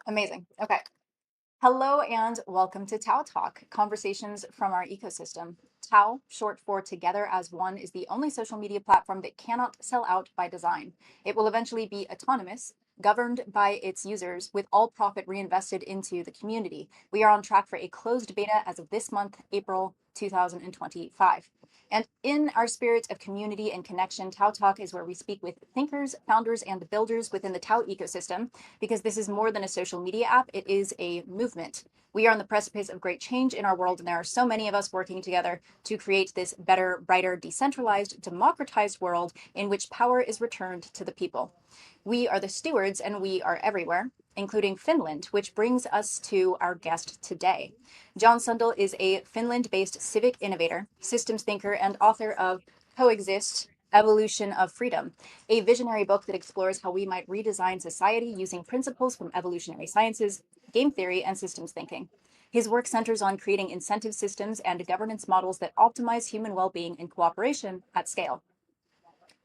Amazing. Okay. Hello and welcome to TAO Talk, conversations from our ecosystem. TAO, short for Together as One, is the only social media platform that cannot sell out by design. It will eventually be autonomous, governed by its users, with all profit reinvested into the community. We are on track for a closed beta as of this month, April 2025. And in our spirit of community and connection, TAO Talk is where we speak with thinkers, founders, and builders within the TAO ecosystem, because this is more than a social media app, it is a movement. We are on the precipice of great change in our world, and there are so many of us working together to create this better, brighter, decentralized, democratized world in which power is returned to the people. We are the stewards, and we are everywhere, including Finland, which brings us to our guest today. John Sundell is a Finland-based civic innovator, systems thinker, and author of Coexist, Evolution of Freedom, a visionary book that explores how we might redesign society using principles from evolutionary sciences, game theory, and systems thinking. His work centers on creating incentive systems and governance models that optimize human well-being and cooperation at scale.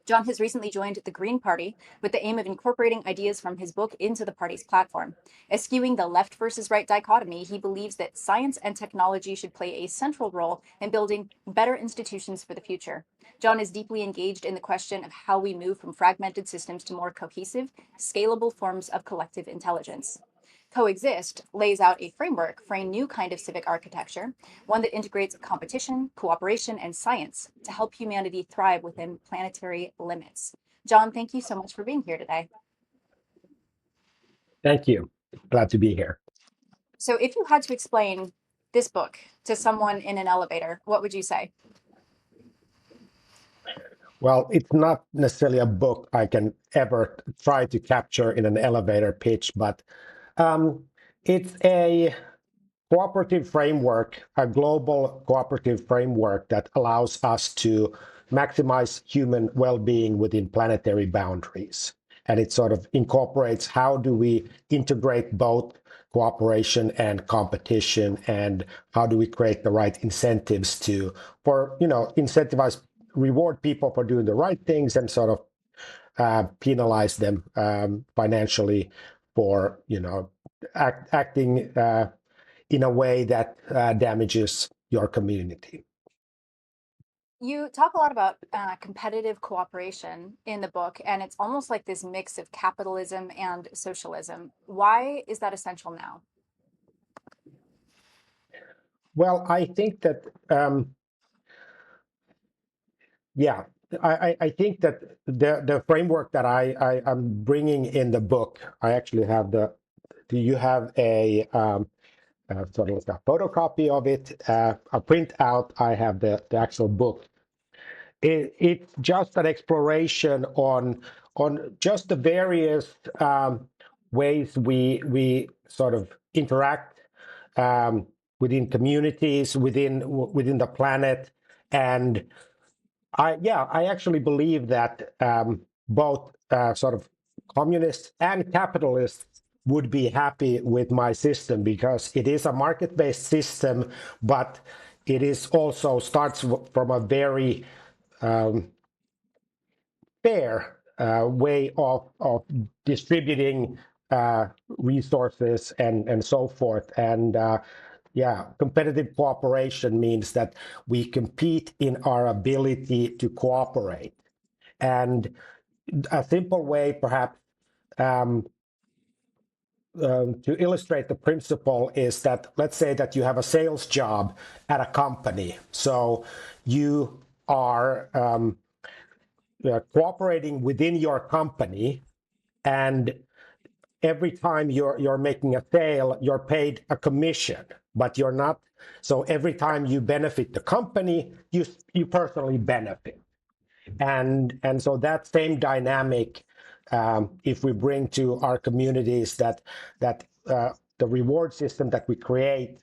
John has recently joined the Green Party with the aim of incorporating ideas from his book into the party's platform. Eschewing the left versus right dichotomy, he believes that science and technology should play a central role in building better institutions for the future. John is deeply engaged in the question of how we move from fragmented systems to more cohesive, scalable forms of collective intelligence. Coexist lays out a framework for a new kind of civic architecture, one that integrates competition, cooperation, and science to help humanity thrive within planetary limits. John, thank you so much for being here today. Thank you. Glad to be here. So, if you had to explain this book to someone in an elevator, what would you say? Well, it's not necessarily a book I can ever try to capture in an elevator pitch, but it's a cooperative framework, a global cooperative framework that allows us to maximize human well-being within planetary boundaries. And it sort of incorporates how do we integrate both cooperation and competition, and how do we create the right incentives for incentivize, reward people for doing the right things, and sort of penalize them financially for acting in a way that damages your community. You talk a lot about competitive cooperation in the book, and it's almost like this mix of capitalism and socialism. Why is that essential now? Well, I think that, I think that the framework that I'm bringing in the book, I actually have do you have a sort of like a photocopy of it, a printout? I have the actual book. It's just an exploration on just the various ways we sort of interact within communities, within the planet. And I actually believe that both sort of communists and capitalists would be happy with my system, because it is a market-based system, but it is also starts from a very fair way of distributing resources and so forth. And competitive cooperation means that we compete in our ability to cooperate. And a simple way, perhaps, to illustrate the principle is that, let's say that you have a sales job at a company. So you are cooperating within your company, and every time you're making a sale, you're paid a commission, but you're not. So every time you benefit the company, you personally benefit, and so that same dynamic, if we bring to our communities, that the reward system that we create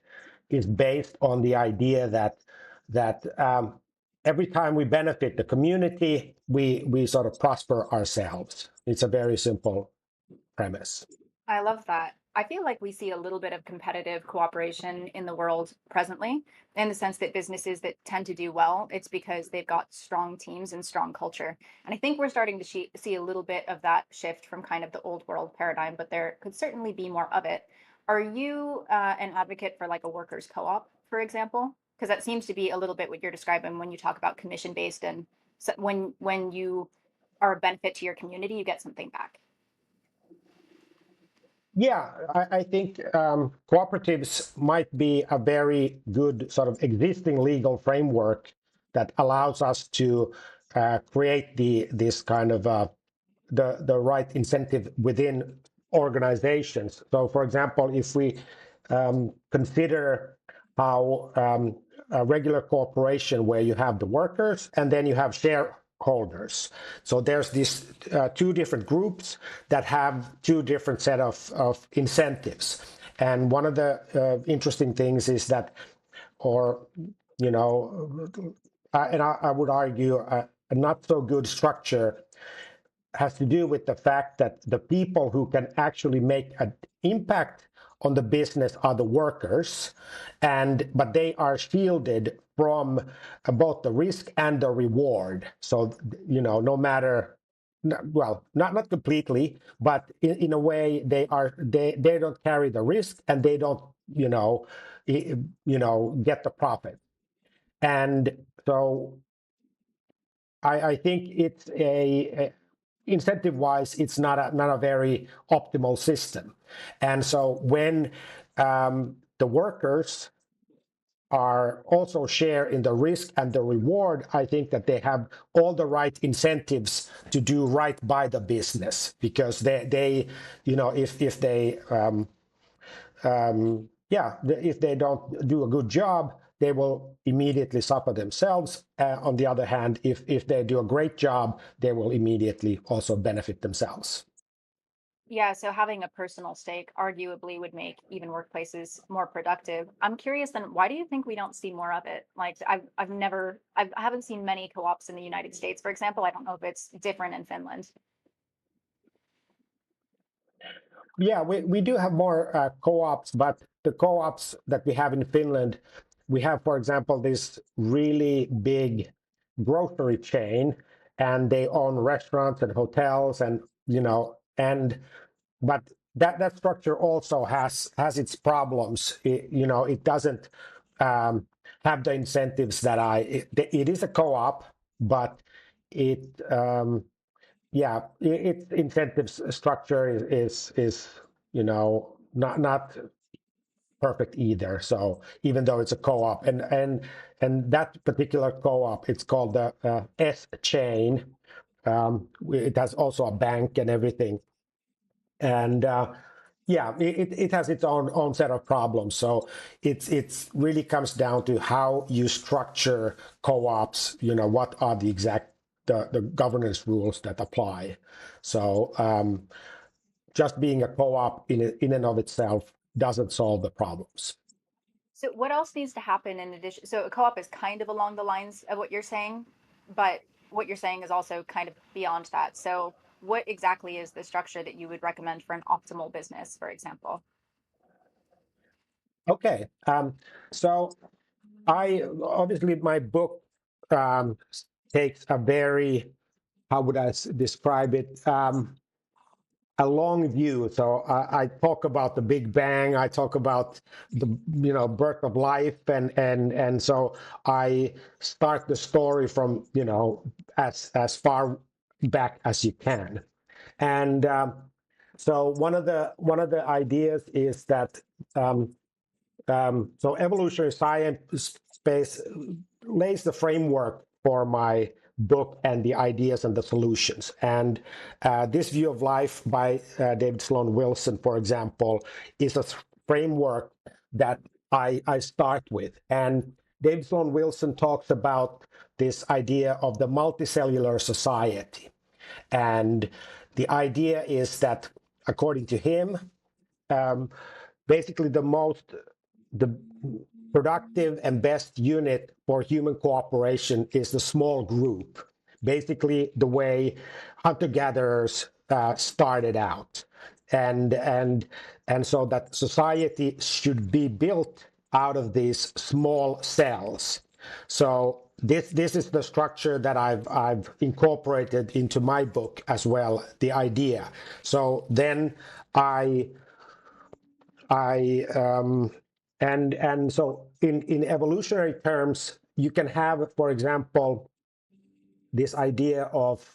is based on the idea that every time we benefit the community, we sort of prosper ourselves. It's a very simple premise. I love that. I feel like we see a little bit of competitive cooperation in the world presently, in the sense that businesses that tend to do well, it's because they've got strong teams and strong culture. And I think we're starting to see a little bit of that shift from kind of the old world paradigm, but there could certainly be more of it. Are you an advocate for like a workers' co-op, for example? Because that seems to be a little bit what you're describing when you talk about commission based, and so when you are a benefit to your community, you get something back. Yeah, I think cooperatives might be a very good sort of existing legal framework that allows us to create this kind of the right incentive within organizations. So, for example, if we consider how a regular corporation where you have the workers and then you have shareholders. So there's these two different groups that have two different set of incentives. And one of the interesting things is that, or, you know, and I would argue a not so good structure has to do with the fact that the people who can actually make an impact on the business are the workers, but they are shielded from both the risk and the reward. So, you know, no matter, well, not completely, but in a way they don't carry the risk and they don't, get the profit. And so I think it's a incentive-wise, it's not a very optimal system. And so when the workers are also share in the risk and the reward, I think that they have all the right incentives to do right by the business, because they if they if they don't do a good job, they will immediately suffer themselves. On the other hand, if they do a great job, they will immediately also benefit themselves. Yeah, so having a personal stake arguably would make even workplaces more productive. I'm curious then, why do you think we don't see more of it? Like I haven't seen many co-ops in the United States, for example. I don't know if it's different in Finland. Yeah, we do have more co-ops, but the co-ops that we have in Finland, we have, for example, this really big grocery chain, and they own restaurants and hotels, and but that structure also has its problems. It doesn't have the incentives that it is a co-op, but it its incentives structure is not perfect either. So even though it's a co-op, and that particular co-op, it's called the S chain. It has also a bank and everything, and it has its own set of problems. So it's really comes down to how you structure co-ops. What are the exact the governance rules that apply. So just being a co-op in and of itself doesn't solve the problems. So what else needs to happen in addition? So a co-op is kind of along the lines of what you're saying, but what you're saying is also kind of beyond that. So what exactly is the structure that you would recommend for an optimal business, for example? Okay, so I obviously my book um, takes a very, how would I describe it? A long view. So I talk about the Big Bang. I talk about the birth of life, and so I start the story from as far back as you can. And so one of the ideas is that so evolutionary science space lays the framework for my book and the ideas and the solutions. And this view of life by David Sloan Wilson, for example, is a framework that I start with. And David Sloan Wilson talks about this idea of the multicellular society. And the idea is that, according to him, um, basically the productive and best unit for human cooperation is the small group, basically the way hunter-gatherers started out. and so that society should be built out of these small cells. So this is the structure that I've incorporated into my book as well, the idea. So then I and so in evolutionary terms, you can have, for example, this idea of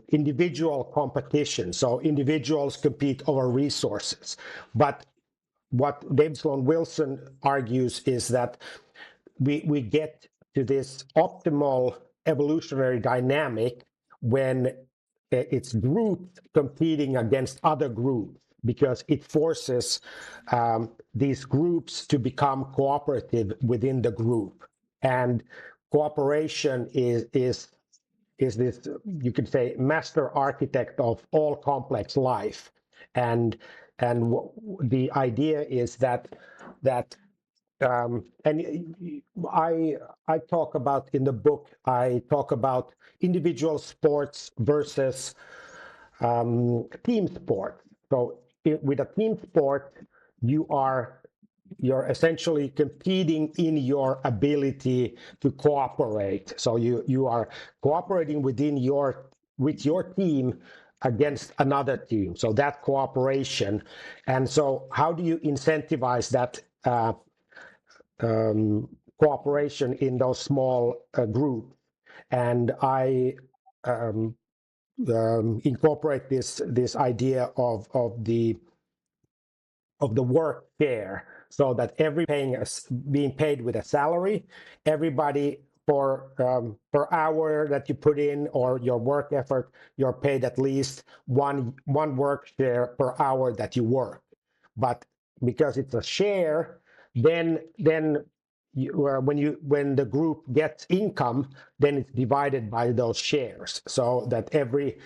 individual competition. So individuals compete over resources. But what David Sloan Wilson argues is that we get to this optimal evolutionary dynamic when it's groups competing against other groups, because it forces these groups to become cooperative within the group. And cooperation is this, you could say, master architect of all complex life. And the idea is that and I talk about in the book, I talk about individual sports versus team sport. So with a team sport, you're essentially competing in your ability to cooperate. So you are cooperating with your team against another team. So that cooperation. And so how do you incentivize that cooperation in those small groups? And I incorporate this idea of the work share, so that being paid with a salary, everybody per hour that you put in or your work effort, you're paid at least one work share per hour that you work. But because it's a share, then when the group gets income, then it's divided by those shares, so that every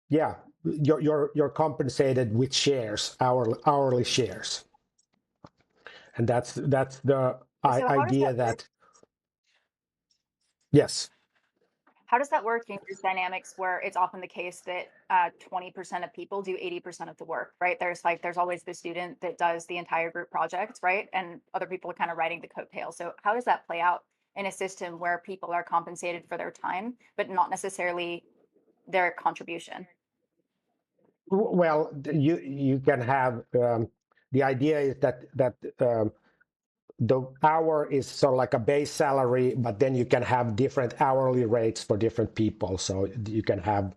yeah, you're compensated with shares, hourly shares. And that's the So how does idea that work? that, yes. How does that work in group dynamics where it's often the case that 20% of people do 80% of the work, right? There's always the student that does the entire group project, right? And other people are kind of riding the coattail. So how does that play out in a system where people are compensated for their time, but not necessarily their contribution? Well, you can have the idea is that the hour is sort of like a base salary, but then you can have different hourly rates for different people. So you can have,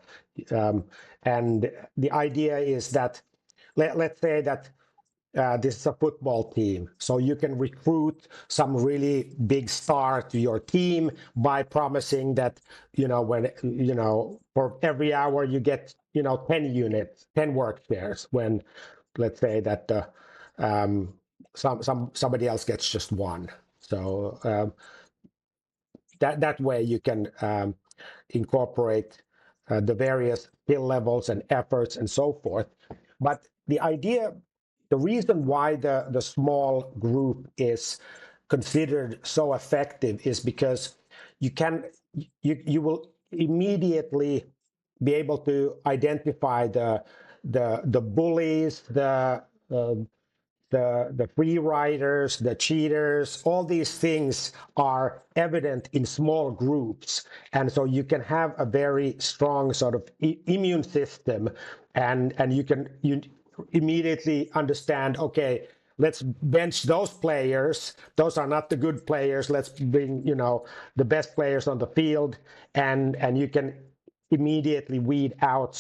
and the idea is that let's say that this is a football team. So you can recruit some really big star to your team by promising that, for every hour you get, 10 units, 10 work shares, when let's say that somebody else gets just one. So that way you can incorporate the various skill levels and efforts and so forth. But the reason why the small group is considered so effective is because you will immediately be able to identify the bullies, the free riders, the cheaters. All these things are evident in small groups. And so you can have a very strong sort of immune system, and you immediately understand, okay, let's bench those players. Those are not the good players. Let's bring, the best players on the field, and you can immediately weed out.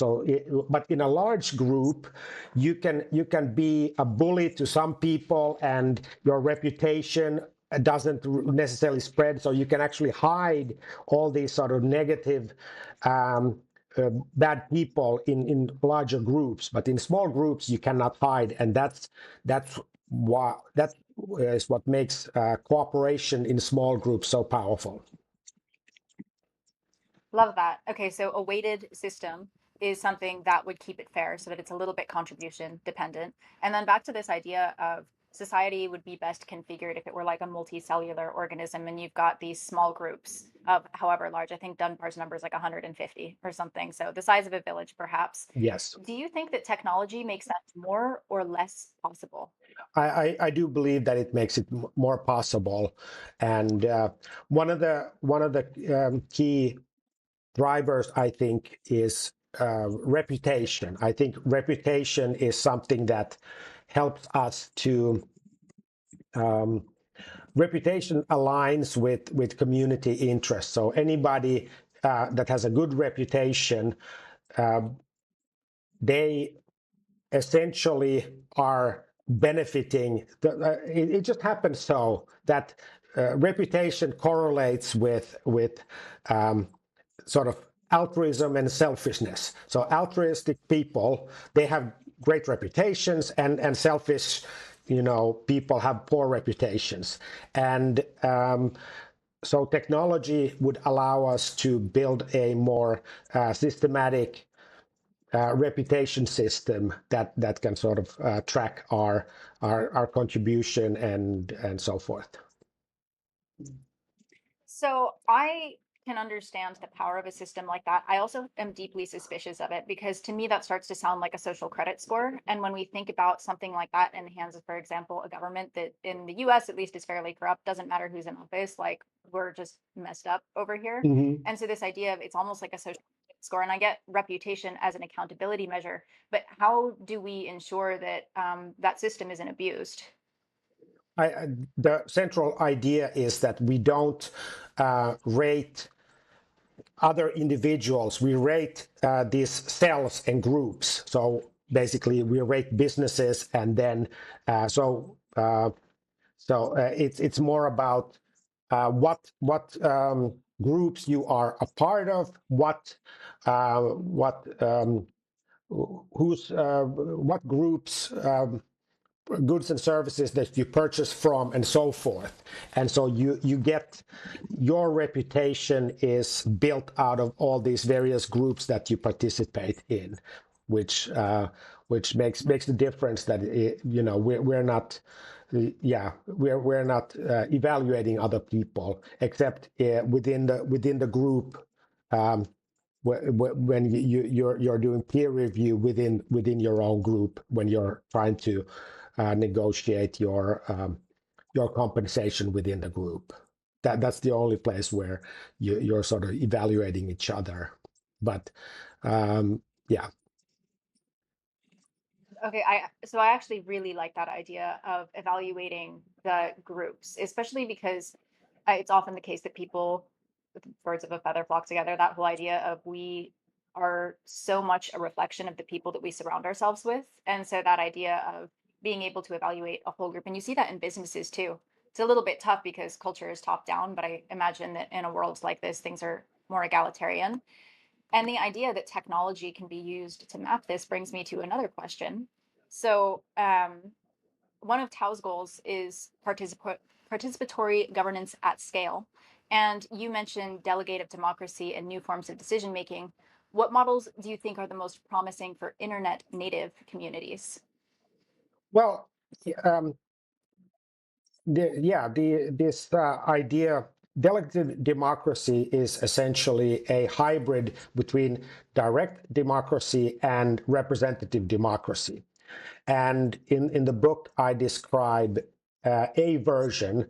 But in a large group, you can be a bully to some people, and your reputation doesn't necessarily spread. So you can actually hide all these sort of negative bad people in larger groups, but in small groups you cannot hide, and that is what makes cooperation in small groups so powerful. Love that. Okay, so a weighted system is something that would keep it fair so that it's a little bit contribution dependent. And then back to this idea of society would be best configured if it were like a multicellular organism and you've got these small groups of however large. I think Dunbar's number is like 150 or something. So the size of a village, perhaps. Yes. Do you think that technology makes that more or less possible? I do believe that it makes it more possible, and one of the key drivers, I think, is reputation. I think reputation is something that helps us to reputation aligns with community interests. So anybody that has a good reputation, they essentially are benefiting. It just happens so that reputation correlates with sort of altruism and selfishness. So altruistic people, they have great reputations, and selfish, people have poor reputations. And so technology would allow us to build a more systematic reputation system that can sort of track our contribution and so forth. So I can understand the power of a system like that. I also am deeply suspicious of it because to me that starts to sound like a social credit score. And when we think about something like that in the hands of, for example, a government that in the US at least is fairly corrupt, doesn't matter who's in office, like we're just messed up over here. Mm-hmm. And so this idea of it's almost like a social credit score, and I get reputation as an accountability measure, but how do we ensure that that system isn't abused? The central idea is that we don't rate other individuals. We rate these cells and groups. So basically, we rate businesses, and then it's more about what groups you are a part of, what groups goods and services that you purchase from, and so forth. And so you get your reputation is built out of all these various groups that you participate in, which makes the difference that we're not we're not evaluating other people except within the group. When you're doing peer review within your own group, when you're trying to negotiate your compensation within the group. That's the only place where you're sort of evaluating each other. But yeah. Okay, I actually really like that idea of evaluating the groups, especially because it's often the case that people, birds of a feather flock together, that whole idea of we are so much a reflection of the people that we surround ourselves with. And so that idea of being able to evaluate a whole group, and you see that in businesses too. It's a little bit tough because culture is top down, but I imagine that in a world like this, things are more egalitarian. And the idea that technology can be used to map this brings me to another question. So, one of TAO's goals is participatory governance at scale. And you mentioned delegative democracy and new forms of decision making. What models do you think are the most promising for internet native communities? Well, um, this idea, delegative democracy is essentially a hybrid between direct democracy and representative democracy. And in the book, I describe a version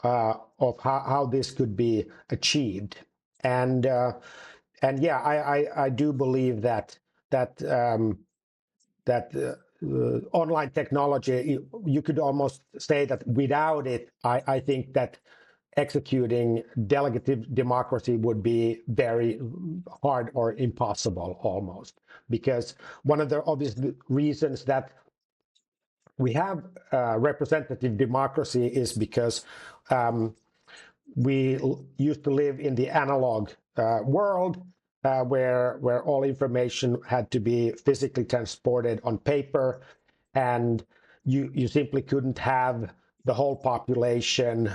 of how this could be achieved. And yeah, I do believe that online technology, you could almost say that without it, I think that executing delegative democracy would be very hard or impossible almost. Because one of the obvious reasons that we have representative democracy is because we used to live in the analog world where all information had to be physically transported on paper, and you simply couldn't have the whole population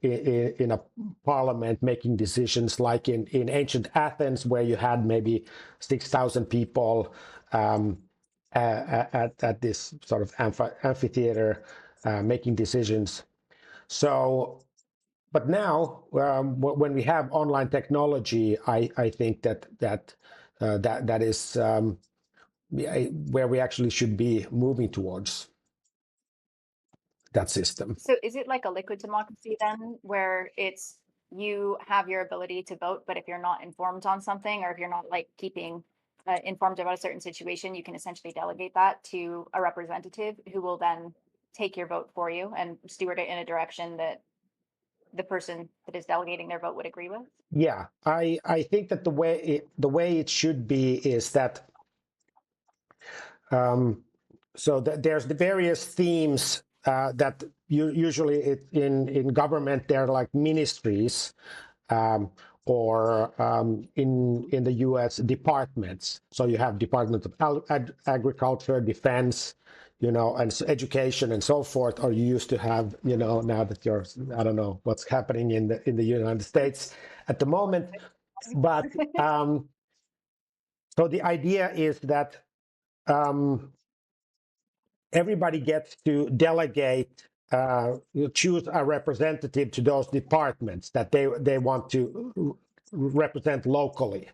in a parliament making decisions like in ancient Athens, where you had maybe 6,000 people at this sort of amphitheater making decisions. So, but now when we have online technology, I think that is where we actually should be moving towards that system. So is it like a liquid democracy then, where it's you have your ability to vote, but if you're not informed on something, or if you're not like keeping informed about a certain situation, you can essentially delegate that to a representative who will then take your vote for you and steward it in a direction that the person that is delegating their vote would agree with? Yeah, I think that the way it should be is that so that there's the various themes that usually in government they're like ministries, or in the US departments. So you have Department of Agriculture, Defense, and education and so forth. Or you used to have, now that I don't know what's happening in the United States at the moment, but so the idea is that everybody gets to delegate, choose a representative to those departments that they want to represent locally,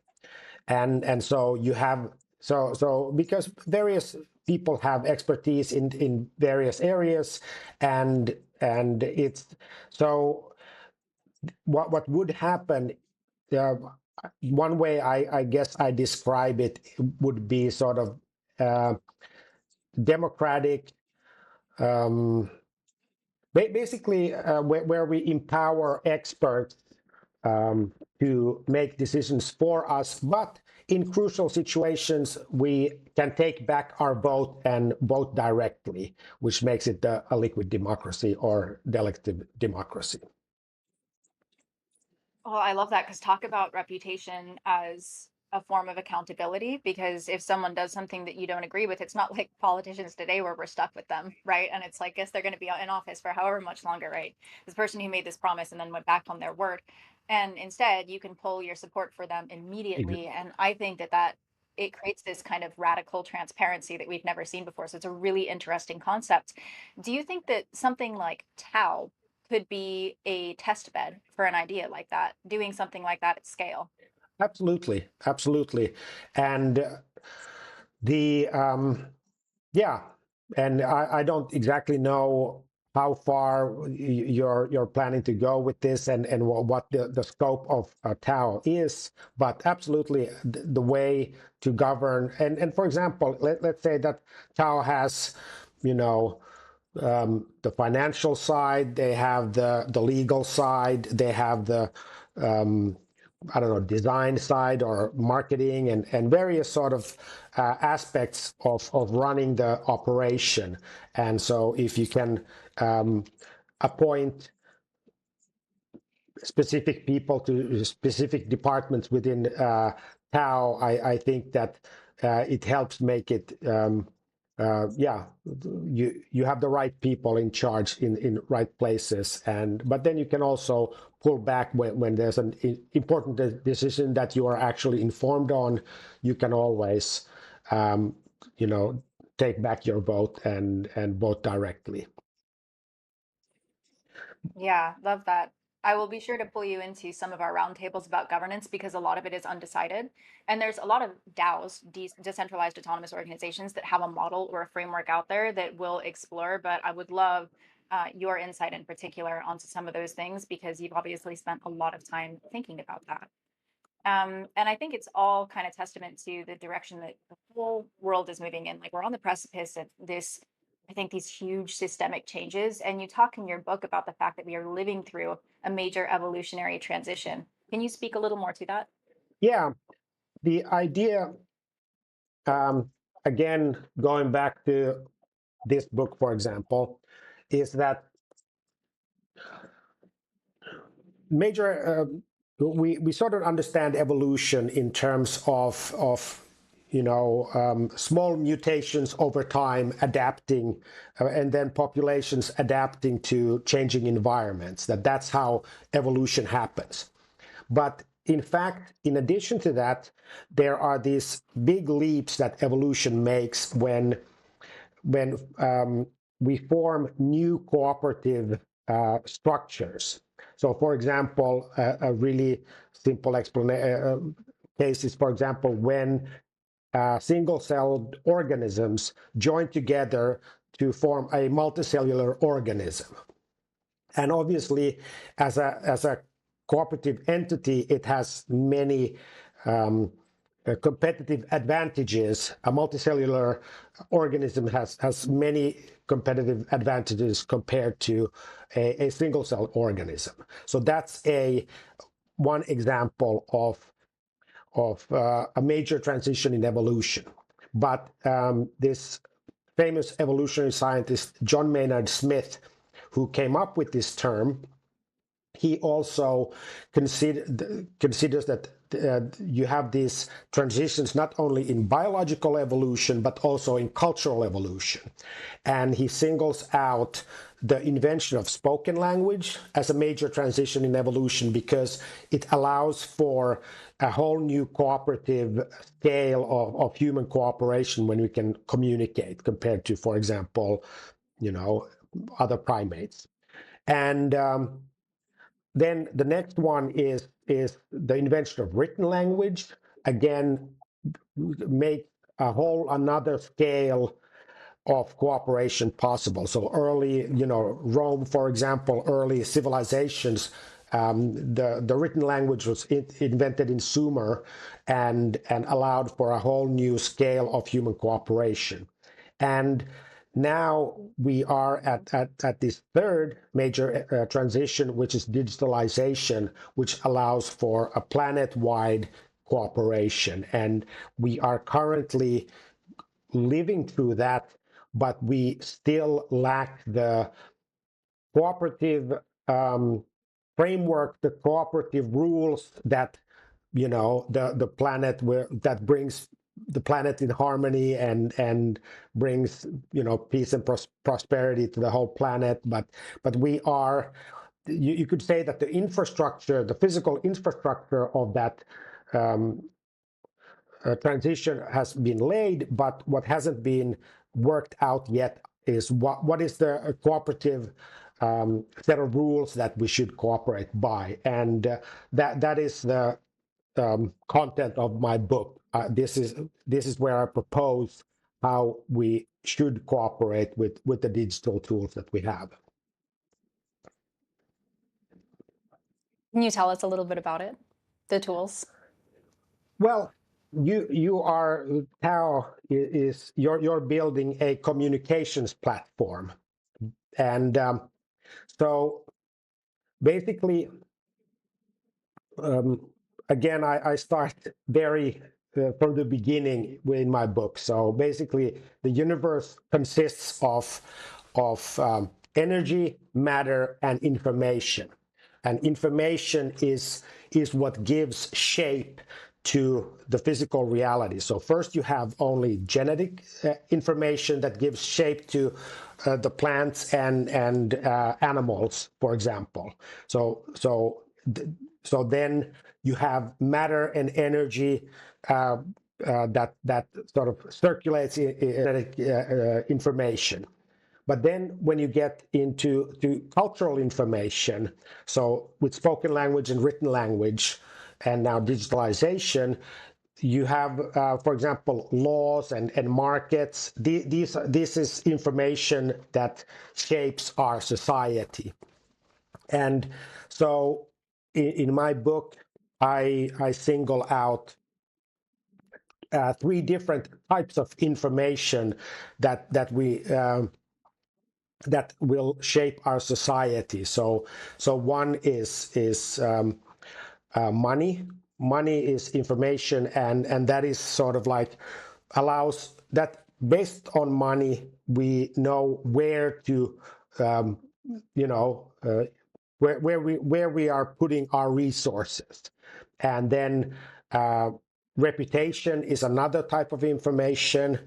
and so you have so because various people have expertise in various areas, and it's so what would happen. Uh, One way I guess I describe it would be sort of democratic. Basically, where we empower experts to make decisions for us, but in crucial situations, we can take back our vote and vote directly, which makes it a liquid democracy or delegative democracy. Well, I love that, because talk about reputation as a form of accountability, because if someone does something that you don't agree with, it's not like politicians today where we're stuck with them, right? And it's like, guess they're going to be in office for however much longer, right? This person who made this promise and then went back on their word. And instead, you can pull your support for them immediately. And I think that it creates this kind of radical transparency that we've never seen before. So it's a really interesting concept. Do you think that something like TAO could be a test bed for an idea like that, doing something like that at scale? Absolutely, absolutely, and the yeah, and I don't exactly know how far you're planning to go with this, and what the scope of TAO is, but absolutely the way to govern. And for example, let's say that TAO has, the financial side, they have the legal side, they have the I don't know, design side or marketing, and various sort of aspects of running the operation. And so if you can appoint specific people to specific departments within TAO, I think that it helps make it, yeah, you have the right people in charge in right places, but then you can also pull back when there's an important decision that you are actually informed on. You can always, take back your vote and vote directly. Yeah, love that. I will be sure to pull you into some of our roundtables about governance, because a lot of it is undecided. And there's a lot of DAOs, decentralized autonomous organizations, that have a model or a framework out there that we'll explore. But I would love your insight in particular onto some of those things, because you've obviously spent a lot of time thinking about that. And I think it's all kind of testament to the direction that the whole world is moving in. Like, we're on the precipice of this, I think, these huge systemic changes. And you talk in your book about the fact that we are living through a major evolutionary transition. Can you speak a little more to that? Yeah, the idea, um, again, going back to this book, for example, is that we sort of understand evolution in terms of small mutations over time adapting, and then populations adapting to changing environments. That's how evolution happens. But in fact, in addition to that, there are these big leaps that evolution makes when we form new cooperative structures. So, for example, a really simple case is, for example, when single-celled organisms join together to form a multicellular organism. And obviously, as a cooperative entity, it has many competitive advantages. A multicellular organism has many competitive advantages compared to a single cell organism. So that's one example of a major transition in evolution. But this famous evolutionary scientist, John Maynard Smith, who came up with this term, he also considers that you have these transitions not only in biological evolution, but also in cultural evolution. And he singles out the invention of spoken language as a major transition in evolution because it allows for a whole new cooperative scale of human cooperation when we can communicate compared to, for example, other primates. And then the next one is the invention of written language. Again, make a whole another scale of cooperation possible. So early, Rome, for example, early civilizations, the written language was invented in Sumer and allowed for a whole new scale of human cooperation. And now we are at this third major transition, which is digitalization, which allows for a planet-wide cooperation. And we are currently living through that, but we still lack the cooperative framework, the cooperative rules that the planet that brings the planet in harmony and brings peace and prosperity to the whole planet. But we are, you could say that the infrastructure, the physical infrastructure of that transition has been laid, but what hasn't been worked out yet is what is the cooperative set of rules that we should cooperate by, and that is the content of my book. This is where I propose how we should cooperate with the digital tools that we have. Can you tell us a little bit about it, the tools? Well, you are TAO is you're building a communications platform, and so basically, again, I start very from the beginning in my book. So basically, the universe consists of energy, matter, and information. And information is what gives shape to the physical reality. So first you have only genetic information that gives shape to the plants and animals, for example. So then you have matter and energy that sort of circulates information. But then when you get into cultural information, so with spoken language and written language, and now digitalization, you have, for example, laws and markets. This is information that shapes our society. And so in my book, I single out three different types of information that will shape our society. So one is money. Money is information, and that is sort of like allows that based on money we know where to where we are putting our resources, and then reputation is another type of information.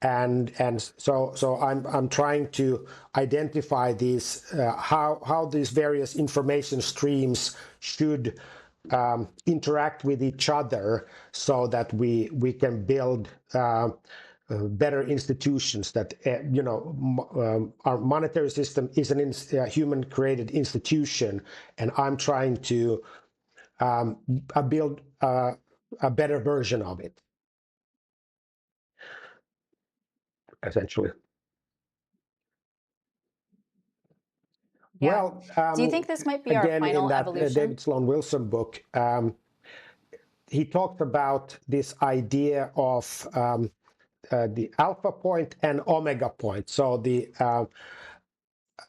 And so I'm trying to identify these how these various information streams should interact with each other so that we can build better institutions. That our monetary system is a human-created institution, and I'm trying to build a better version of it, essentially. Yeah. Well, Do you think this might be our again, in final that evolution? David Sloan Wilson book, he talked about this idea of the alpha point and omega point. So the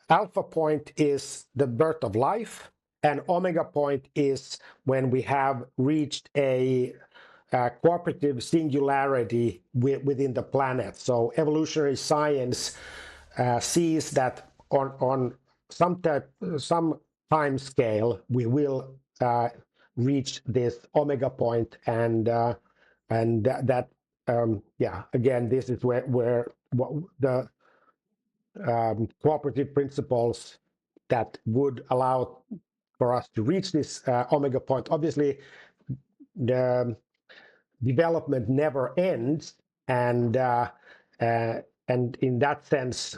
alpha point is the birth of life, and omega point is when we have reached a cooperative singularity within the planet. So evolutionary science sees that on some time scale we will reach this omega point, and that yeah, again, this is where what the cooperative principles that would allow for us to reach this omega point. Obviously, the development never ends, and in that sense,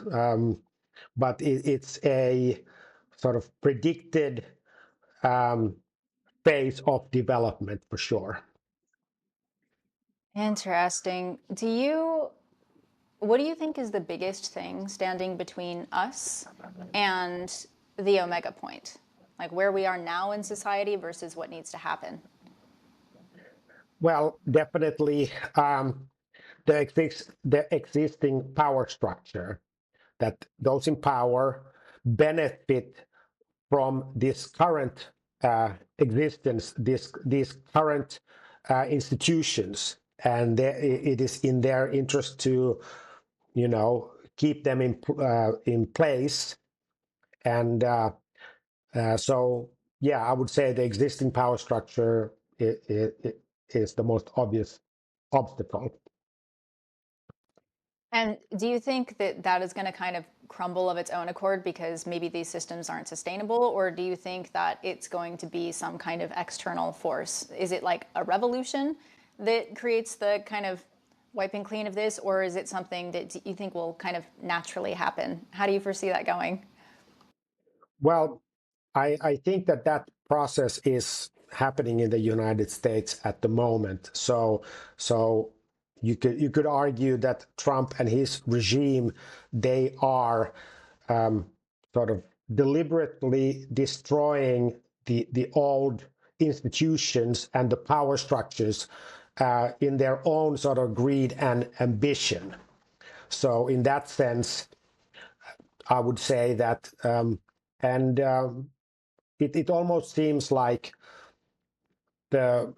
but it's a sort of predicted phase of development for sure. Interesting. What do you think is the biggest thing standing between us and the omega point? Like where we are now in society versus what needs to happen? Well, definitely the existing power structure, that those in power benefit from this current existence, these current institutions, and it is in their interest to, keep them in place. And so, yeah, I would say the existing power structure is the most obvious obstacle. And do you think that that is going to kind of crumble of its own accord because maybe these systems aren't sustainable? Or do you think that it's going to be some kind of external force? Is it like a revolution that creates the kind of wiping clean of this? Or is it something that you think will kind of naturally happen? How do you foresee that going? Well, I think that process is happening in the United States at the moment. So you could argue that Trump and his regime, they are sort of deliberately destroying the old institutions and the power structures in their own sort of greed and ambition. So in that sense, I would say that, and it almost seems like the,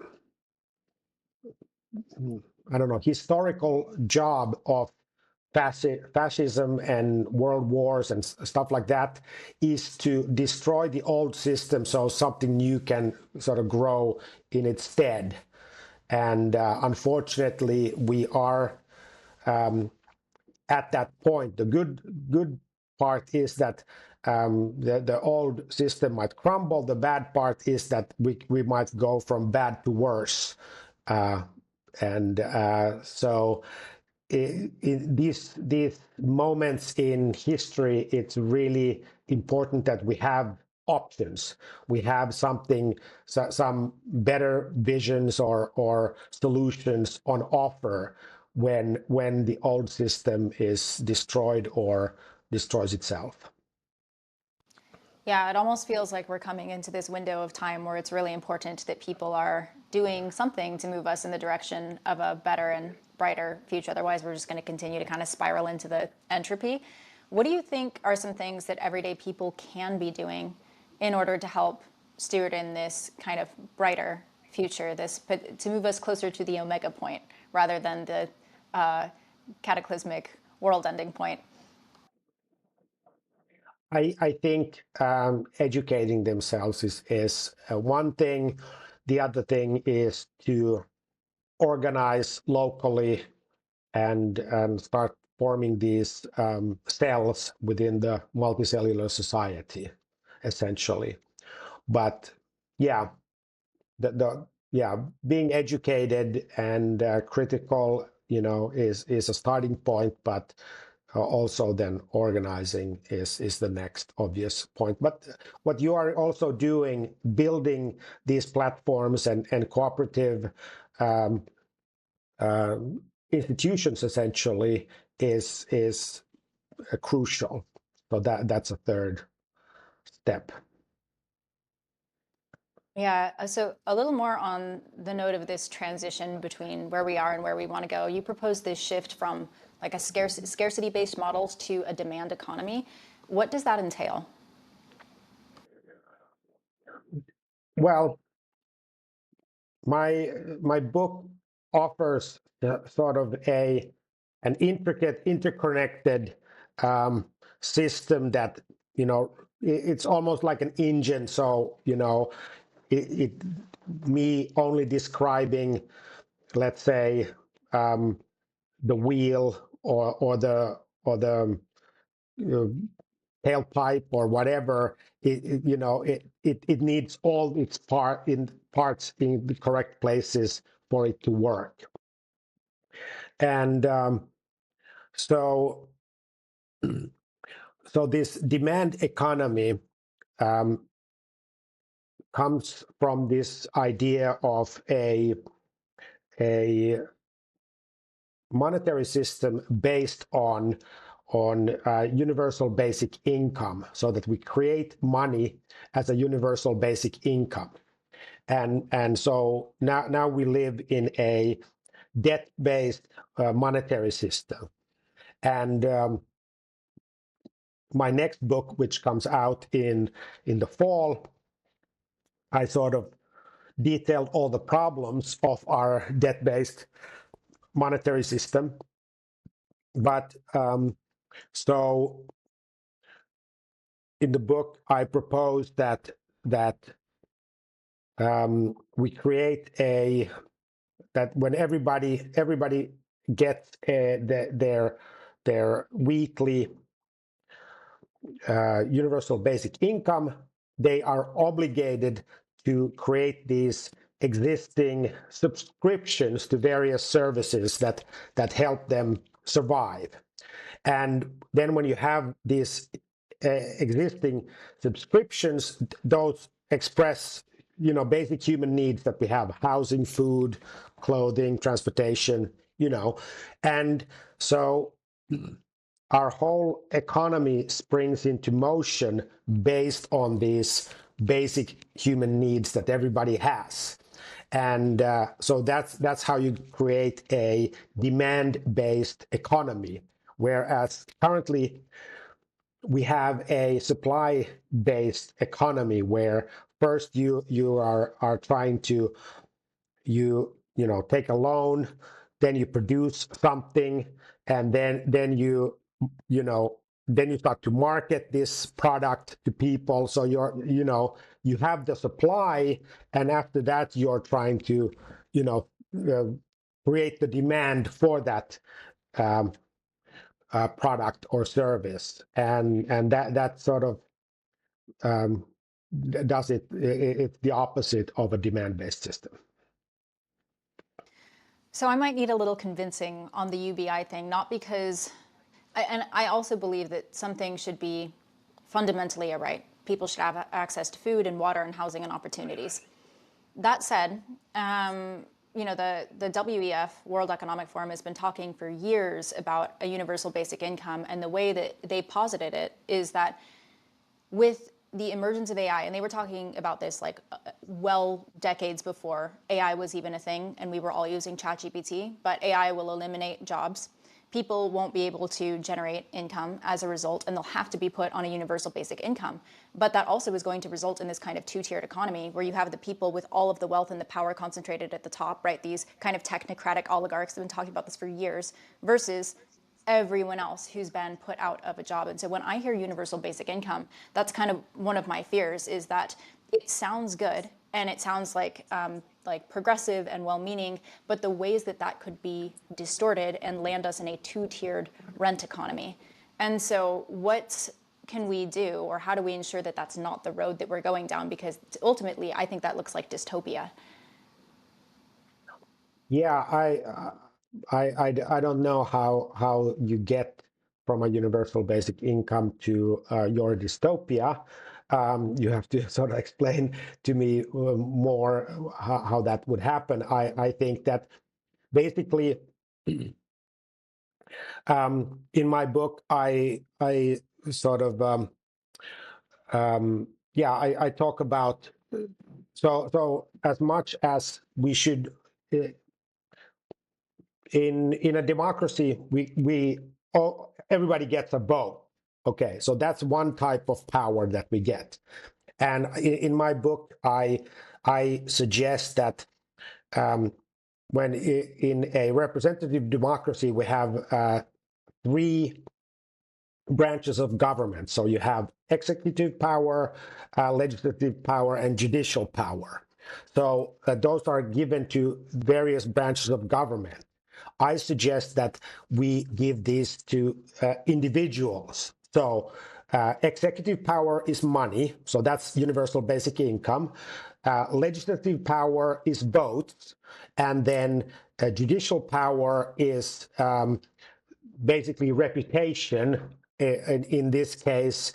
I don't know, historical job of fascism and world wars and stuff like that is to destroy the old system so something new can sort of grow in its stead. And unfortunately, we are at that point. The good part is that the old system might crumble. The bad part is that we might go from bad to worse. And so in these moments in history, it's really important that we have options. We have some better visions or solutions on offer when the old system is destroyed or destroys itself. Yeah, it almost feels like we're coming into this window of time where it's really important that people are doing something to move us in the direction of a better and brighter future. Otherwise, we're just going to continue to kind of spiral into the entropy. What do you think are some things that everyday people can be doing in order to help steward in this kind of brighter future, this to move us closer to the omega point rather than the cataclysmic world-ending point? I think educating themselves is one thing. The other thing is to organize locally and start forming these cells within the multicellular society, essentially. But yeah, yeah, being educated and critical is a starting point, but also then organizing is the next obvious point. But what you are also doing, building these platforms and cooperative institutions essentially is crucial. So that's a third step. Yeah, so a little more on the note of this transition between where we are and where we want to go. You propose this shift from like a scarcity-based models to a demand economy. What does that entail? Well, my book offers sort of an intricate, interconnected system that it's almost like an engine. So it me only describing, let's say, the wheel or the tailpipe or whatever, it needs all its parts in the correct places for it to work. And so this demand economy comes from this idea of a monetary system based on universal basic income, so that we create money as a universal basic income. And so now we live in a debt-based monetary system. And my next book, which comes out in the fall, I sort of detailed all the problems of our debt-based monetary system. But so in the book, I propose that we create that when everybody gets their weekly universal basic income, they are obligated to create these existing subscriptions to various services that help them survive. And then when you have these existing subscriptions, those express basic human needs that we have: housing, food, clothing, transportation, and so our whole economy springs into motion based on these basic human needs that everybody has. And so that's how you create a demand-based economy. Whereas currently we have a supply-based economy where first you are trying to take a loan, then you produce something, and then you start to market this product to people. So you have the supply, and after that you're trying to create the demand for that product or service, and that sort of does it's the opposite of a demand-based system. So I might need a little convincing on the UBI thing, not because, and I also believe that some things should be fundamentally a right. People should have access to food and water and housing and opportunities. That said, the WEF, World Economic Forum, has been talking for years about a universal basic income, and the way that they posited it is that with the emergence of AI, and they were talking about this like decades before AI was even a thing and we were all using ChatGPT, but AI will eliminate jobs. People won't be able to generate income as a result, and they'll have to be put on a universal basic income. But that also is going to result in this kind of two-tiered economy where you have the people with all of the wealth and the power concentrated at the top, right? These kind of technocratic oligarchs have been talking about this for years, versus everyone else who's been put out of a job. And so when I hear universal basic income, that's kind of one of my fears, is that it sounds good and it sounds like progressive and well-meaning, but the ways that that could be distorted and land us in a two-tiered rent economy. And so what can we do, or how do we ensure that that's not the road that we're going down? Because ultimately, I think that looks like dystopia. Yeah, I don't know how you get from a universal basic income to your dystopia. You have to sort of explain to me more how that would happen. I think that basically, in my book, I sort of yeah, I talk about so as much as we should in a democracy, we all, everybody gets a vote. Okay, so that's one type of power that we get. And in my book, I suggest that when in a representative democracy, we have three branches of government. So you have executive power, legislative power, and judicial power. So those are given to various branches of government. I suggest that we give these to individuals. So executive power is money, so that's universal basic income. Legislative power is votes, and then judicial power is basically reputation, in this case,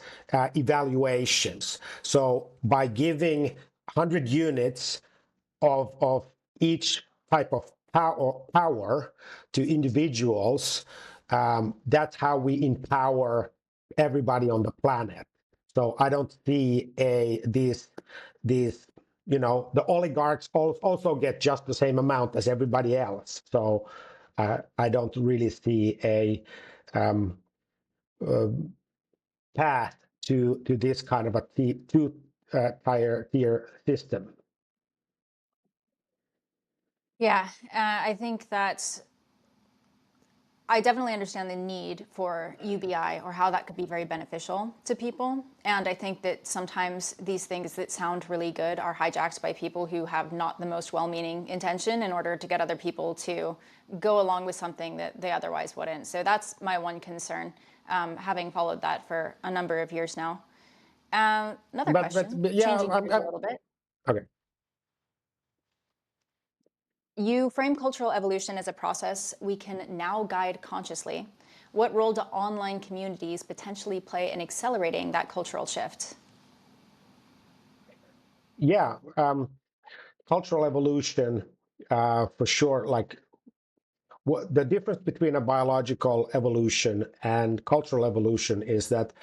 evaluations. So by giving 100 units of each type of power to individuals, that's how we empower everybody on the planet. So I don't see these the oligarchs also get just the same amount as everybody else. So I don't really see a path to this kind of a tier system. Yeah, I think that I definitely understand the need for UBI or how that could be very beneficial to people. And I think that sometimes these things that sound really good are hijacked by people who have not the most well-meaning intention in order to get other people to go along with something that they otherwise wouldn't. So that's my one concern, having followed that for a number of years now. Another question, But yeah, changing gears a little bit. okay. You frame cultural evolution as a process we can now guide consciously. What role do online communities potentially play in accelerating that cultural shift? Yeah, cultural evolution, for sure. Like what the difference between a biological evolution and cultural evolution is that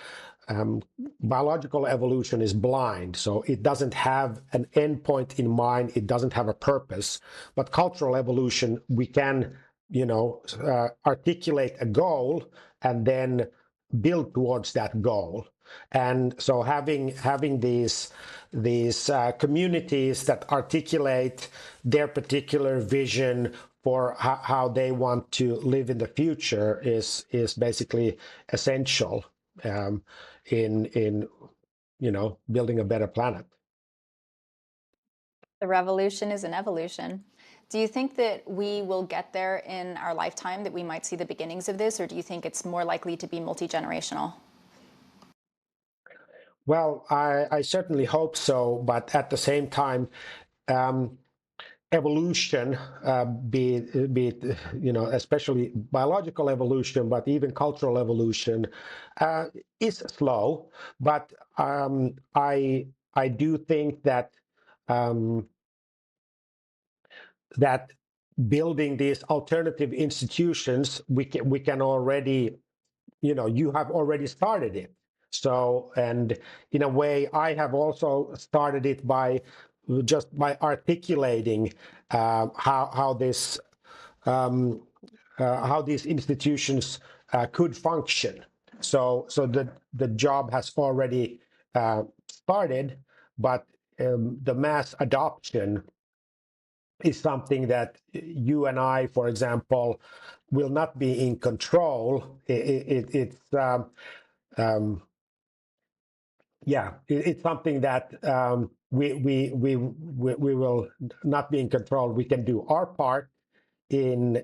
biological evolution is blind, so it doesn't have an endpoint in mind. It doesn't have a purpose. But cultural evolution, we can, articulate a goal and then build towards that goal. And so having these communities that articulate their particular vision for how they want to live in the future is basically essential in building a better planet. The revolution is an evolution. Do you think that we will get there in our lifetime, that we might see the beginnings of this, or do you think it's more likely to be multi-generational? Well, I certainly hope so, but at the same time, evolution, be it, especially biological evolution, but even cultural evolution, is slow. But I do think that that building these alternative institutions, we can already, you have already started it. So, and in a way, I have also started it by articulating how this how these institutions could function. So the job has already started, but the mass adoption is something that you and I, for example, will not be in control. It's it's something that we will not be in control. We can do our part in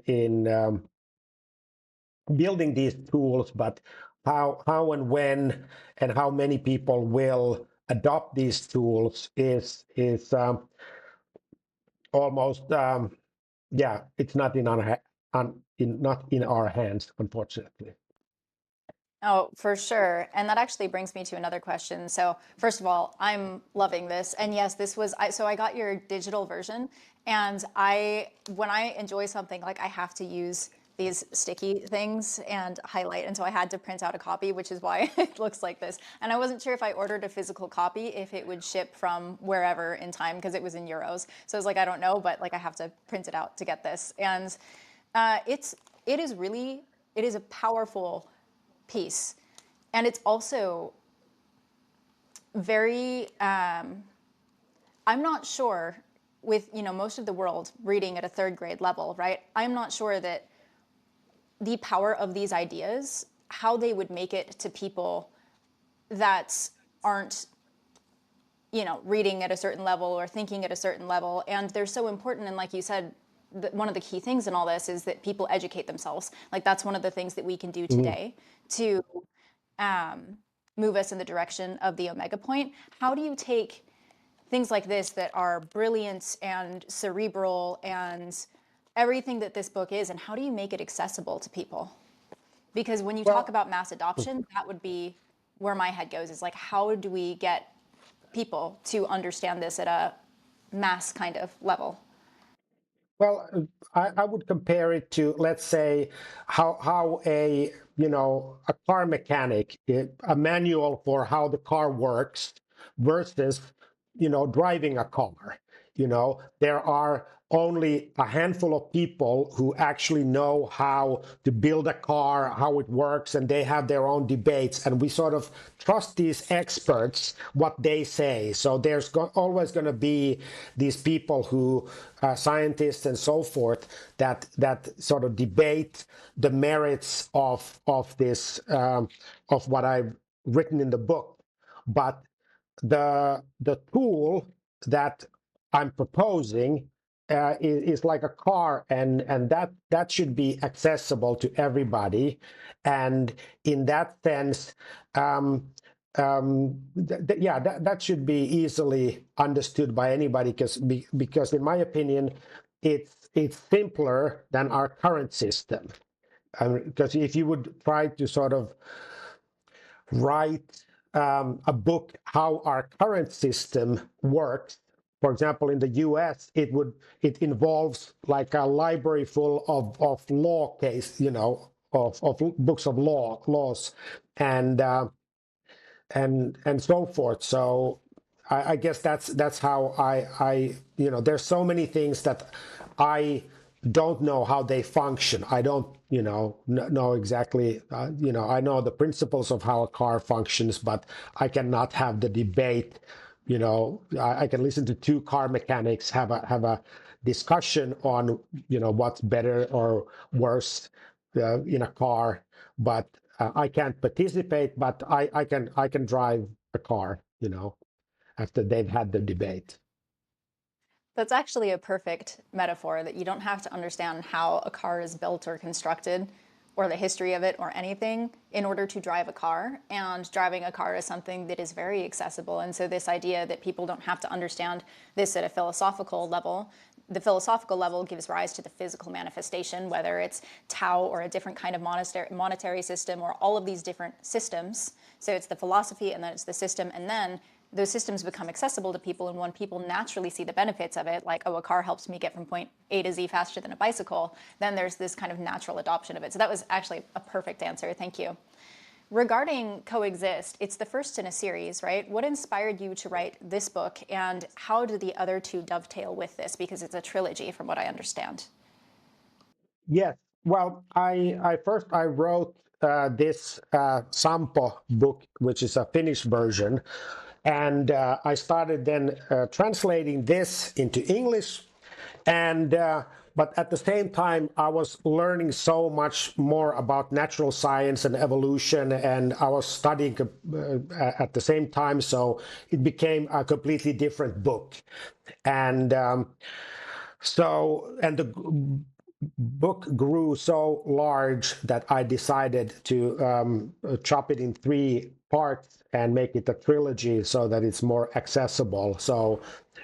building these tools, but how and when and how many people will adopt these tools is almost it's not in not in our hands, unfortunately. Oh, for sure. And that actually brings me to another question. So, first of all, I'm loving this. And yes, this was so I got your digital version, and when I enjoy something, like I have to use these sticky things and highlight, and so I had to print out a copy, which is why it looks like this. And I wasn't sure if I ordered a physical copy if it would ship from wherever in time, because it was in euros. So I was like, I don't know, but like I have to print it out to get this. And it's it is really it is a powerful piece. And it's also very, I'm not sure with, most of the world reading at a third grade level, right? I'm not sure that the power of these ideas, how they would make it to people that aren't, reading at a certain level or thinking at a certain level. And they're so important. And like you said, one of the key things in all this is that people educate themselves. Like that's one of the things that we can do today to move us in the direction of the omega point. How do you take things like this that are brilliant and cerebral and everything that this book is, and how do you make it accessible to people? Because when you talk about mass adoption, that would be where my head goes, is like, how do we get people to understand this at a mass kind of level? Well, I would compare it to, let's say, how a a car mechanic, a manual for how the car works versus driving a car. There are only a handful of people who actually know how to build a car, how it works, and they have their own debates. And we sort of trust these experts, what they say. So there's always going to be these people who, scientists and so forth, that sort of debate the merits of this, of what I've written in the book. But the tool that I'm proposing is like a car, and that should be accessible to everybody. And in that sense, yeah, that should be easily understood by anybody, because in my opinion, it's simpler than our current system. Because if you would try to sort of write a book how our current system works. For example, in the US, it involves like a library full of law case, of books of laws, and and so forth. So I guess that's how I there's so many things that I don't know how they function. I don't know exactly. I know the principles of how a car functions, but I cannot have the debate. I can listen to two car mechanics have a discussion on what's better or worse in a car, but I can't participate. But I can drive a car. After they've had the debate. That's actually a perfect metaphor, that you don't have to understand how a car is built or constructed or the history of it or anything in order to drive a car. And driving a car is something that is very accessible. And so this idea that people don't have to understand this at a philosophical level, the philosophical level gives rise to the physical manifestation, whether it's TAO or a different kind of monetary system or all of these different systems. So it's the philosophy and then it's the system, and then those systems become accessible to people. And when people naturally see the benefits of it, like, oh, a car helps me get from point A to Z faster than a bicycle, then there's this kind of natural adoption of it. So that was actually a perfect answer. Thank you. Regarding Coexist, it's the first in a series, right? What inspired you to write this book, and how do the other two dovetail with this? Because it's a trilogy, from what I understand. Yes. Well, I wrote this Sampo book, which is a Finnish version, and I started then translating this into English, and but at the same time I was learning so much more about natural science and evolution, and I was studying at the same time, so it became a completely different book. And and the book grew so large that I decided to chop it in three parts and make it a trilogy so that it's more accessible. So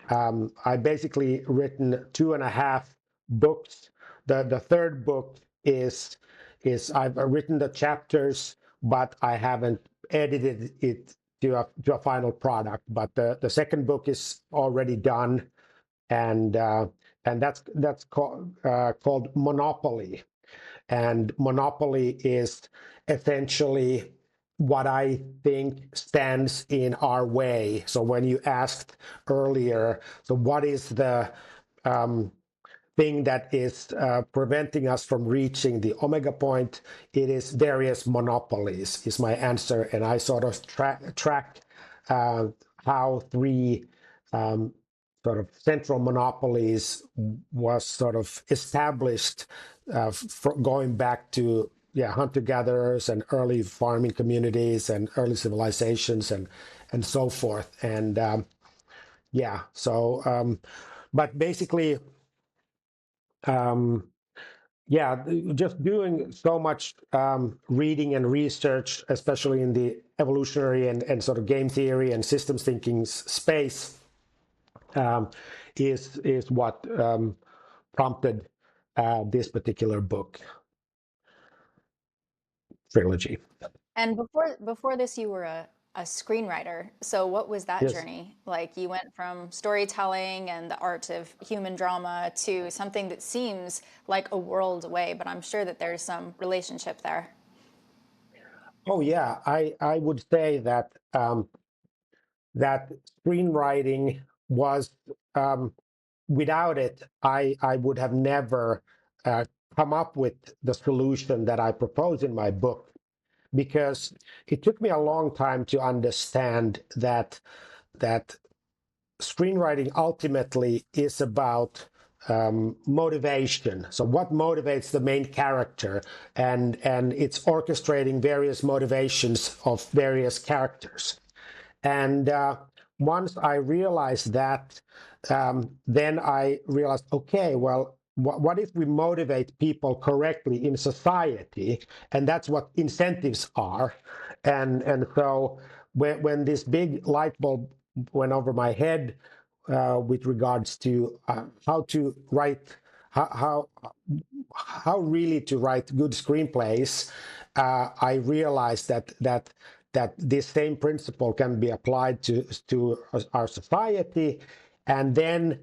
I basically written 2.5 books. The third book is I've written the chapters, but I haven't edited it to a final product. But the second book is already done, and that's called Monopoly. And monopoly is essentially what I think stands in our way. So when you asked earlier, so what is the thing that is preventing us from reaching the omega point? It is various monopolies, is my answer. And I sort of track how three sort of central monopolies was sort of established going back to hunter-gatherers and early farming communities and early civilizations and so forth. And but basically, just doing so much reading and research, especially in the evolutionary and sort of game theory and systems thinking space, is what prompted this particular book trilogy. And before this, you were a screenwriter. So what was that Yes. journey like? You went from storytelling and the art of human drama to something that seems like a world away, but I'm sure that there's some relationship there. Oh yeah, I would say that that screenwriting was without it, I would have never come up with the solution that I propose in my book, because it took me a long time to understand that screenwriting ultimately is about motivation. So what motivates the main character, and it's orchestrating various motivations of various characters. And once I realized that, then I realized, okay, well, what if we motivate people correctly in society? And that's what incentives are. And so when this big light bulb went over my head with regards to how to write, how really to write good screenplays, I realized that this same principle can be applied to our society. And then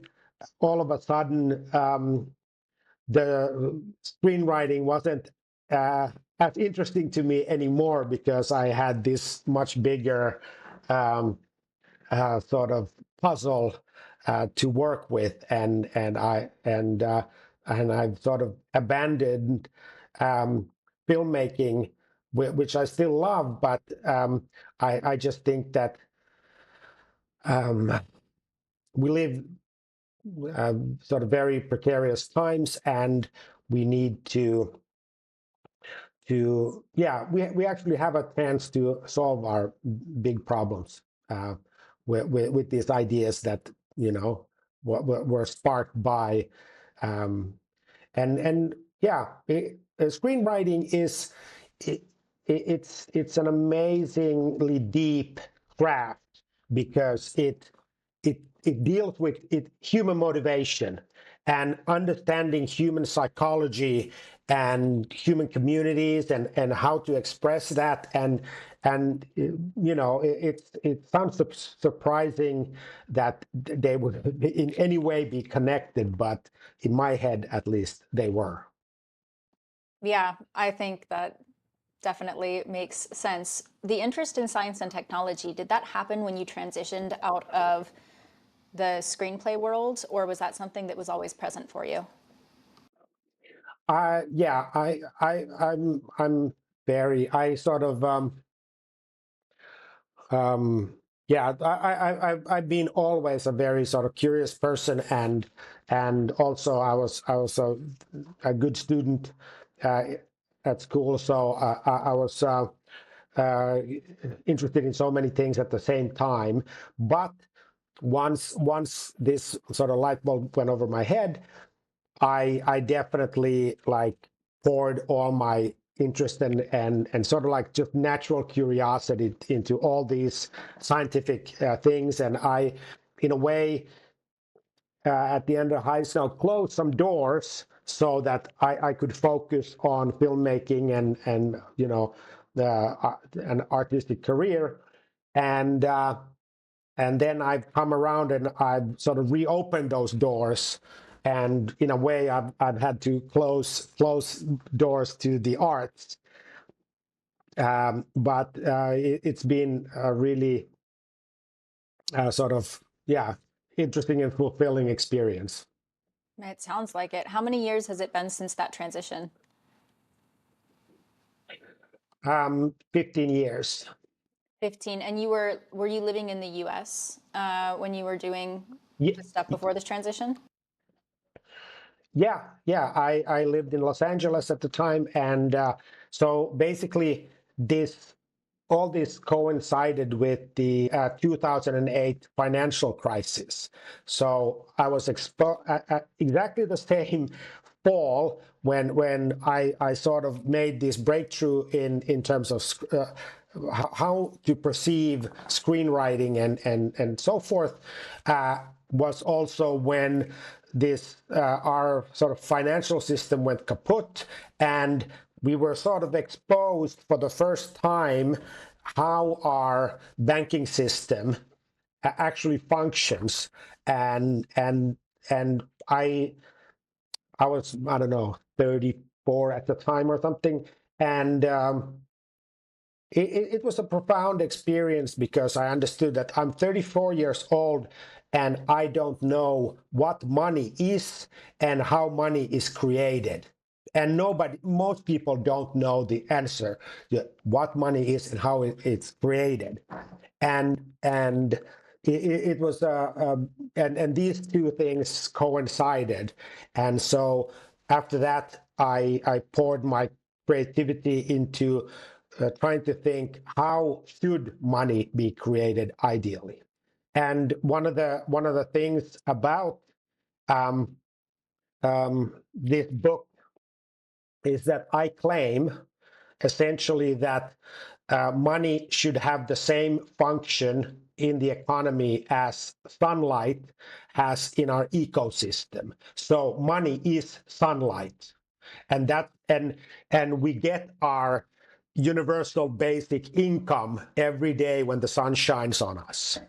all of a sudden, the screenwriting wasn't as interesting to me anymore, because I had this much bigger sort of puzzle to work with, and I've sort of abandoned filmmaking, which I still love, but I just think that we live sort of very precarious times, and we need we actually have a chance to solve our big problems with these ideas that were sparked by and screenwriting is it, it's an amazingly deep craft, because it deals with human motivation and understanding human psychology and human communities and how to express that, and it sounds surprising that they would in any way be connected, but in my head at least they were. Yeah, I think that definitely makes sense. The interest in science and technology, did that happen when you transitioned out of the screenplay world, or was that something that was always present for you? Yeah, I'm very, I sort of um yeah, I've been always a very sort of curious person, and also I was a good student uh, at school, so I was uh, interested in so many things at the same time. But once this sort of light bulb went over my head, I definitely like poured all my interest and sort of like just natural curiosity into all these scientific things. And in a way, at the end of high school, closed some doors so that I could focus on filmmaking and an artistic career. And and then I've come around and I've sort of reopened those doors. And in a way, I've had to close doors to the arts. But it's been a really sort of, yeah, interesting and fulfilling experience. It sounds like it. How many years has it been since that transition? 15 years. 15. And were you living in the US when you were doing Ye- the stuff before this transition? Yeah. I lived in Los Angeles at the time, and so basically, this all this coincided with the 2008 financial crisis. So I was exposed at exactly the same fall when I sort of made this breakthrough in terms of how to perceive screenwriting and so forth. Was also when this our sort of financial system went kaput, and we were sort of exposed for the first time how our banking system actually functions. And I was, I don't know, 34 at the time or something. And it was a profound experience because I understood that I'm 34 years old and I don't know what money is and how money is created. And most people don't know the answer to what money is and how it's created. And it was and these two things coincided. And so after that, I poured my creativity into trying to think, how should money be created ideally? And one of the things about um, this book is that I claim essentially that money should have the same function in the economy as sunlight has in our ecosystem. So money is sunlight, and we get our universal basic income every day when the sun shines on us.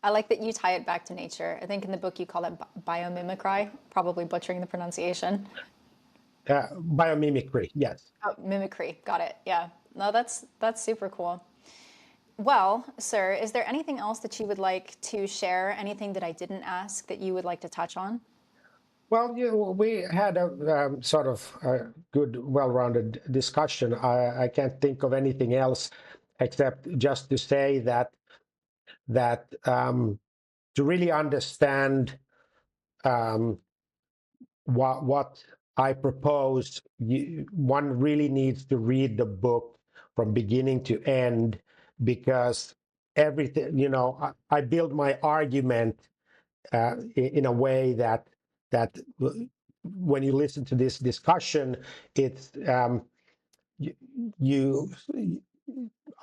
I like that you tie it back to nature. I think in the book you call it biomimicry, probably butchering the pronunciation. Biomimicry, yes. Oh, mimicry. Got it. Yeah. No, that's super cool. Well, sir, is there anything else that you would like to share? Anything that I didn't ask that you would like to touch on? Well, we had a sort of good, well-rounded discussion. I can't think of anything else except just to say that to really understand um, what I propose, one really needs to read the book from beginning to end, because everything, I build my argument in a way that when you listen to this discussion, it's you, you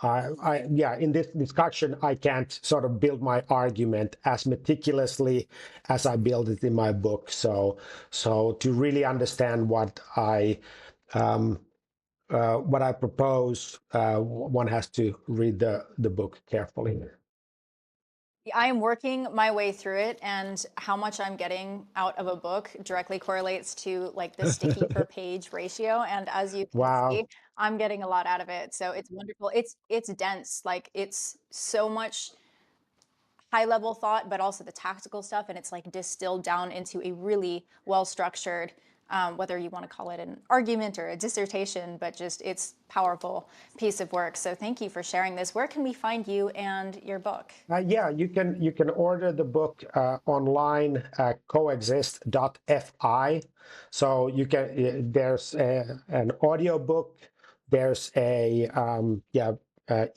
yeah, in this discussion, I can't sort of build my argument as meticulously as I build it in my book. So to really understand what I propose, one has to read the book carefully. I am working my way through it, and how much I'm getting out of a book directly correlates to like the sticky per page ratio. And as you can see, Wow. I'm getting a lot out of it. So it's wonderful. It's dense. Like it's so much high level thought, but also the tactical stuff. And it's like distilled down into a really well structured, whether you want to call it an argument or a dissertation, but just it's powerful piece of work. So thank you for sharing this. Where can we find you and your book? Yeah, you can order the book online at coexist.fi. So you can there's an audio book, there's a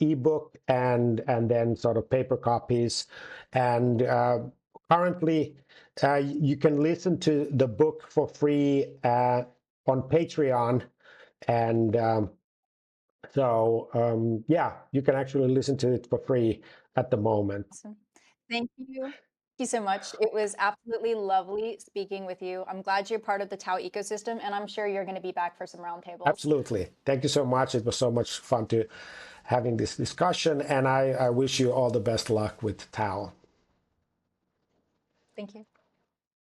ebook, and then sort of paper copies. And currently, you can listen to the book for free on Patreon, and yeah, you can actually listen to it for free at the moment. Awesome. Thank you. you so much. It was absolutely lovely speaking with you. I'm glad you're part of the TAO ecosystem, and I'm sure you're going to be back for some roundtables. Absolutely. Thank you so much. It was so much fun to having this discussion, and I wish you all the best luck with TAO. Thank you.